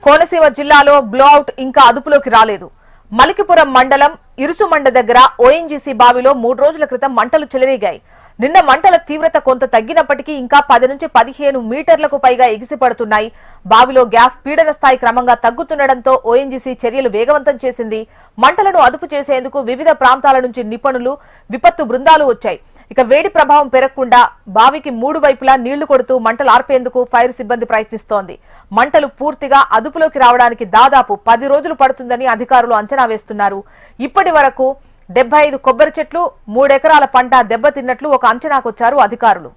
కోనసీమ జిల్లాలో బ్లోఅవుట్ ఇంకా అదుపులోకి రాలేదు. మలికిపురం మండలం ఇరుసుమండ దగ్గర ఓఎన్జీసీ బావిలో 3 రోజుల క్రితం మంటలు చెలరేగాయి. నిన్న మంటల తీవ్రత కొంత తగ్గినప్పటికీ ఇంకా 10 నుంచి 15 మీటర్లకు పైగా ఎగిసిపడుతున్నాయి. బావిలో గ్యాస్ పీడన స్థాయి క్రమంగా తగ్గుతుండటంతో ఓఎన్జీసీ చర్యలు వేగవంతం చేసింది. మంటలను అదుపు చేసేందుకు వివిధ ప్రాంతాల నుంచి నిపుణులు, విపత్తు బృందాలు వచ్చాయి. ఇక వేడి ప్రభావం పెరగకుండా బావికి 3 వైపులా నీళ్లు కొడుతూ మంటలు ఆర్పేందుకు ఫైర్ సిబ్బంది ప్రయత్నిస్తోంది. మంటలు పూర్తిగా అదుపులోకి రావడానికి దాదాపు 10 రోజులు పడుతుందని అధికారులు అంచనా వేస్తున్నారు. ఇప్పటి వరకు 75 కొబ్బరి చెట్లు, 3 ఎకరాల పంట దెబ్బతిన్నట్లు ఒక అంచనాకొచ్చారు అధికారులు.